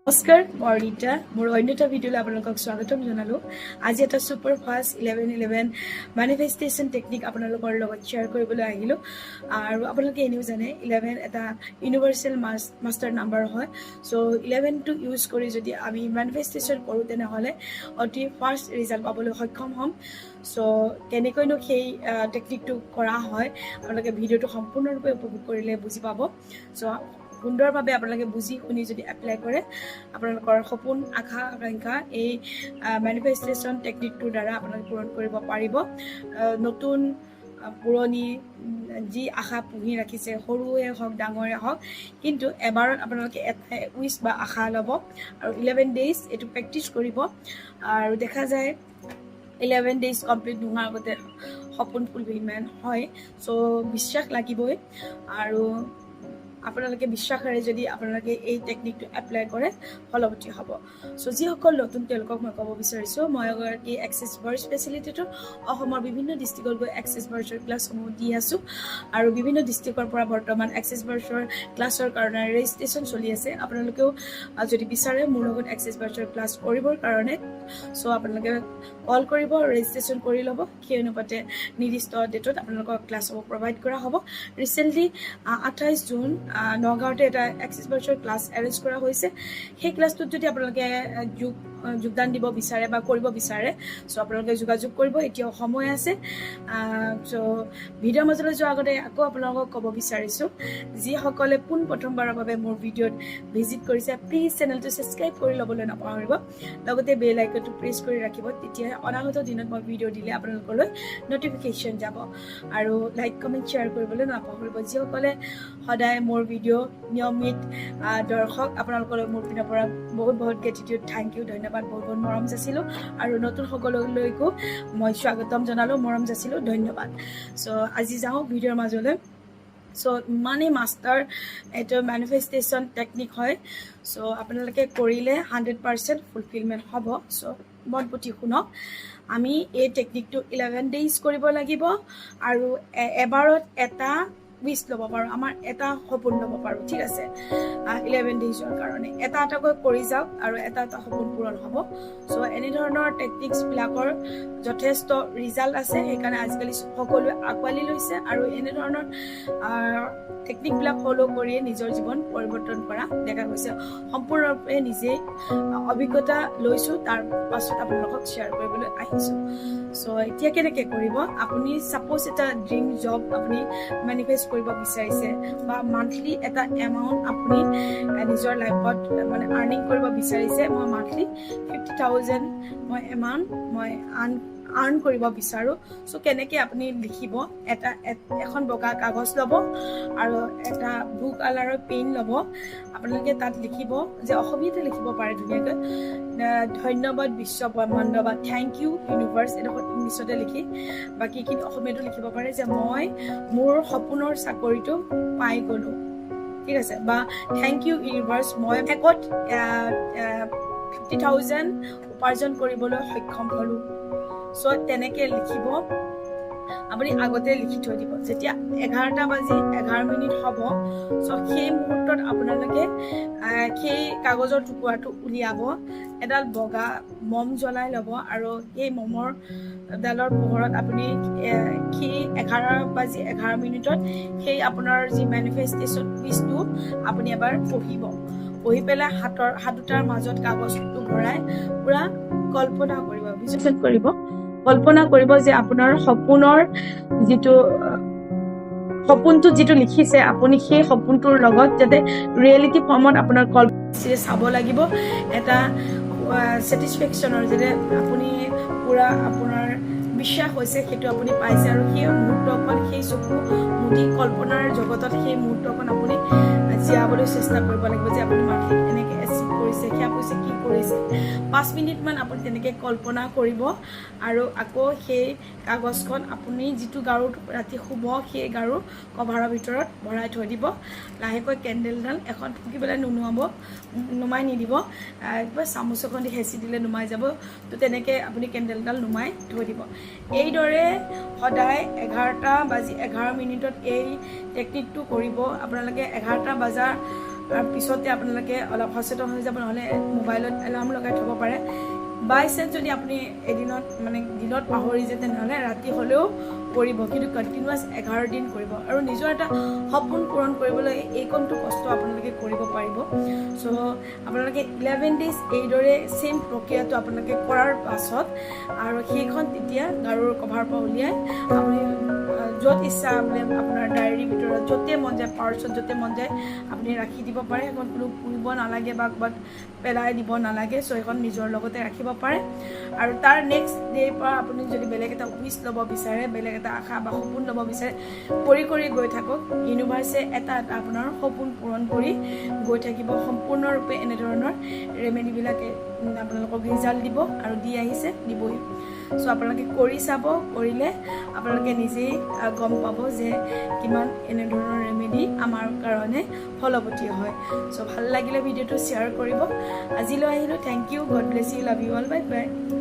নমস্কাৰ মই ৰীতা মোৰ অন্যটা ভিডিঅ'লৈ আপোনালোকক স্বাগতম জনালোঁ। আজি এটা ছুপাৰ ফাষ্ট 11-11 মেনিফেষ্টেশ্যন টেকনিক আপোনালোকৰ লগত শ্বেয়াৰ কৰিবলৈ আহিলোঁ। আৰু আপোনালোকে এনেও জানে 11 এটা ইউনিভাৰ্চেল মাষ্টাৰ নাম্বাৰ হয়। চ' 11টো ইউজ কৰি যদি আমি মেনিফেষ্টেশ্যন কৰোঁ তেনেহ'লে অতি ফাষ্ট ৰিজাল্ট পাবলৈ সক্ষম হ'ম। চ' কেনেকৈনো সেই টেকনিকটো কৰা হয় আপোনালোকে ভিডিঅ'টো সম্পূৰ্ণৰূপে উপভোগ কৰিলে বুজি পাব। চ' সুন্দৰভাৱে আপোনালোকে বুজি শুনি যদি এপ্লাই কৰে আপোনালোকৰ সপোন আশা আকাংক্ষা এই মেনিফেষ্টেশ্যন টেকনিকটোৰ দ্বাৰা আপোনালোকে পূৰণ কৰিব পাৰিব। নতুন পুৰণি যি আশা পুহি ৰাখিছে সৰুৱে হওক ডাঙৰে হওক, কিন্তু এবাৰত আপোনালোকে এটা উইচ বা আশা ল'ব আৰু 11 ডেইজ এইটো প্ৰেক্টিচ কৰিব। আৰু দেখা যায় 11 ডেইজ কমপ্লিট নোহোৱাৰ আগতে সপোন ফুলফিলমেণ্ট হয়। চ' বিশ্বাস লাগিবই আৰু আপোনালোকে বিশ্বাসেৰে যদি আপোনালোকে এই টেকনিকটো এপ্লাই কৰে ফলৱতী হ'ব। চ' যিসকল নতুন তেওঁলোকক মই ক'ব বিচাৰিছোঁ, মই এগৰাকী এক্সেছ বাৰ্ড স্পেচিয়েলিটিটো অসমৰ বিভিন্ন ডিষ্ট্ৰিক্টত গৈ এক্সেছ বাৰ্ডছৰ ক্লাছসমূহ দি আছোঁ আৰু বিভিন্ন ডিষ্ট্ৰিক্টৰ পৰা বৰ্তমান এক্সেছ বাৰ্ডছৰ ক্লাছৰ কাৰণে ৰেজিষ্ট্ৰেশ্যন চলি আছে। আপোনালোকেও যদি বিচাৰে মোৰ লগত এক্সেছ বাৰ্ডছৰ ক্লাছ কৰিবৰ কাৰণে চ' আপোনালোকে কল কৰিব, ৰেজিষ্ট্ৰেশ্যন কৰি ল'ব। সেই অনুপাতে নিৰ্দিষ্ট ডেটত আপোনালোকক ক্লাছসমূহ প্ৰভাইড কৰা হ'ব। ৰিচেণ্টলি 28 জুন নগাঁৱতে এটা এক্সেছ বাৰ্ডছৰ ক্লাছ এৰেঞ্জ কৰা হৈছে। সেই ক্লাছটোত যদি আপোনালোকে যোগদান দিব বিচাৰে বা কৰিব বিচাৰে চ' আপোনালোকে যোগাযোগ কৰিব, এতিয়াও সময় আছে। চ' ভিডিঅ'ৰ মাজলৈ যোৱাৰ আগতে আকৌ আপোনালোকক ক'ব বিচাৰিছোঁ, যিসকলে পোনপ্ৰথমবাৰৰ বাবে মোৰ ভিডিঅ'ত ভিজিট কৰিছে প্লিজ চেনেলটো ছাবস্ক্ৰাইব কৰি ল'বলৈ নাপাহৰিব, লগতে বেল আইকনটো প্ৰেছ কৰি ৰাখিব। তেতিয়াহে অনাগত দিনত মই ভিডিঅ' দিলে আপোনালোকলৈ নটিফিকেশ্যন যাব। আৰু লাইক কমেণ্ট শ্বেয়াৰ কৰিবলৈ নাপাহৰিব। যিসকলে সদায় মোৰ ভিডিঅ' নিয়মিত দৰ্শক, আপোনালোকলৈ মোৰ পিনৰ পৰা বহুত বহুত গ্ৰেটিটিউড, থেংক ইউ, ধন্যবাদ। বহুত বহুত মৰম যাচিলোঁ আৰু নতুন সকললৈকো মই স্বাগতম জনালোঁ, মৰম যাচিলোঁ, ধন্যবাদ। চ' আজি যাওঁ ভিডিঅ'ৰ মাজলৈ। চ' ইমানেই মাষ্টাৰ এইটো মেনিফেষ্টেশ্যন টেকনিক হয়। চ' আপোনালোকে কৰিলে 100% ফুলফিলমেণ্ট হ'ব। চ' মন পুতি শুনক। আমি এই টেকনিকটো 11 ডেইজ কৰিব লাগিব আৰু এবাৰত এটা উইচ ল'ব পাৰোঁ, আমাৰ এটা সপোন ল'ব পাৰোঁ, ঠিক আছে। 11 ডেইজৰ কাৰণে এটা এটাকৈ কৰি যাওক আৰু এটা এটা সপোন পূৰণ হ'ব। চ' এনেধৰণৰ টেকনিক্সবিলাকৰ যথেষ্ট ৰিজাল্ট আছে, সেইকাৰণে আজিকালি সকলোৱে আঁকোৱালি লৈছে আৰু এনেধৰণৰ টেকনিকবিলাক ফ'ল' কৰিয়ে নিজৰ জীৱন পৰিৱৰ্তন কৰা দেখা গৈছে। সম্পূৰ্ণৰূপে নিজেই অভিজ্ঞতা লৈছোঁ, তাৰ পাছত আপোনালোকক শ্বেয়াৰ কৰিবলৈ আহিছোঁ। চ' এতিয়া কেনেকৈ কৰিব, আপুনি ছাপ'জ এটা ড্ৰিম জব আপুনি মেনিফেষ্ট কৰিব বিচাৰিছে বা মান্থলি এটা এমাউণ্ট আপুনি নিজৰ লাইফত মানে আৰ্নিং কৰিব বিচাৰিছে। মই মান্থলি 50,000 মই এমাউণ্ট মই আৰ্ণ কৰিব বিচাৰোঁ। চ' কেনেকৈ আপুনি লিখিব, এখন বগা কাগজ ল'ব আৰু এটা ব্লু কালাৰৰ পেইন ল'ব। আপোনালোকে তাত লিখিব যে অসমীয়াতে লিখিব পাৰে ধুনীয়াকৈ, ধন্যবাদ বিশ্ব ব্ৰহ্মাণ্ড বা থেংক ইউ ইউনিভাৰ্চ, এডোখৰ ইংলিছতে লিখি বাকীখিনি অসমীয়াটো লিখিব পাৰে যে মই মোৰ সপোনৰ চাকৰিটো পাই গ'লোঁ, ঠিক আছে। বা থেংক ইউ ইউনিভাৰ্চ, মই শেষত 50,000 উপাৰ্জন কৰিবলৈ সক্ষম হ'লোঁ। চ' তেনেকৈ লিখিব। আপুনি আগতে লিখি থৈ দিব। যেতিয়া 11:11 হ'ব চ' সেই মুহূৰ্তত আপোনালোকে সেই কাগজৰ টুকুৰাটো উলিয়াব, এডাল বগা মম জ্বলাই ল'ব আৰু সেই মমৰ ডালৰ পোহৰত আপুনি সেই 11:11 সেই আপোনাৰ যি মেনিফেষ্টেশ্যন উইচটো আপুনি এবাৰ পঢ়ি পেলাই হাত দুটাৰ মাজত কাগজটো ভৰাই পুৰা কল্পনা কৰিব, ভিজুৱেলাইজ কৰিব, কল্পনা কৰিব যে আপোনাৰ সপোনটো যিটো লিখিছে আপুনি সেই সপোনটোৰ লগত যাতে ৰিয়েলিটি ফৰ্মত আপোনাৰ কল্পনা চাব লাগিব। এটা ছেটিছফেকশ্যনৰ যাতে আপুনি পুৰা আপোনাৰ বিশ্বাস হৈছে সেইটো আপুনি পাইছে আৰু সেই মুহূৰ্তখন, সেই চকু মুদি কল্পনাৰ জগতত সেই মুহূৰ্তখন আপুনি জীয়াবলৈ চেষ্টা কৰিব লাগিব যে আপুনি মানসিক এনেকৈ এচিভ কৰিছে, সেয়া কৈছে, কি কৰিছে। 5 মিনিটমান আপুনি তেনেকৈ কল্পনা কৰিব আৰু আকৌ সেই কাগজখন আপুনি যিটো গাৰুত ৰাতি শুব সেই গাৰুৰ কভাৰৰ ভিতৰত ভৰাই থৈ দিব। লাহেকৈ কেণ্ডেলডাল এখন ফুকি পেলাই নুমাই নিদিব, কিবা চামুচ এখন দি হেঁচি দিলে নুমাই যাব। তো তেনেকৈ আপুনি কেণ্ডেলডাল নুমাই থৈ দিব। এইদৰে সদায় 11:11 এই টেকনিকটো কৰিব। আপোনালোকে 11টা বজাৰ আৰু পিছতে আপোনালোকে অলপ সচেতন হৈ যাব, নহ'লে মোবাইলত এলাৰ্ম লগাই থ'ব পাৰে। বাই চান্স যদি আপুনি এদিনত মানে দিনত পাহৰি যায় তেনেহ'লে ৰাতি হ'লেও কৰিব, কিন্তু কণ্টিনিউৱাছ 11 দিন কৰিব। আৰু নিজৰ এটা সপোন পূৰণ কৰিবলৈ এইকণটো কষ্ট আপোনালোকে কৰিব পাৰিব। চ' আপোনালোকে 11 ডেইজ এইদৰে ছেইম প্ৰক্ৰিয়াটো আপোনালোকে কৰাৰ পাছত আৰু সেইখন তেতিয়া গাৰুৰ কভাৰৰ পৰা উলিয়াই আপুনি য'ত ইচ্ছা বোলে আপোনাৰ ডায়েৰীৰ ভিতৰত য'তে মন যায়, পাৰ্চত য'তে মন যায় আপুনি ৰাখি দিব পাৰে। সেইখন কোনো পুৰিব নালাগে বা ক'ৰবাত পেলাই দিব নালাগে। চ' সেইখন নিজৰ লগতে ৰাখিব পাৰে। আৰু তাৰ নেক্সট ডে'ৰ পৰা আপুনি যদি বেলেগ এটা উইচ ল'ব বিচাৰে, বেলেগ এটা আশা বা সপোন ল'ব বিচাৰে, কৰি গৈ থাকক। ইউনিভাৰ্ছে এটা আপোনাৰ সপোন পূৰণ কৰি গৈ থাকিব। সম্পূৰ্ণৰূপে এনেধৰণৰ ৰেমেডিবিলাকে আপোনালোকক ৰিজাল্ট দিব আৰু দি আহিছে, দিবই। চ' আপোনালোকে কৰি চাব, কৰিলে আপোনালোকে নিজেই গম পাব যে কিমান এনেধৰণৰ ৰেমেডি আমাৰ কাৰণে ফলৱতী হয়। চ' ভাল লাগিলে ভিডিঅ'টো শ্বেয়াৰ কৰিব। আজিলৈ আহিলোঁ। Thank you, God bless you, love you all, bye by.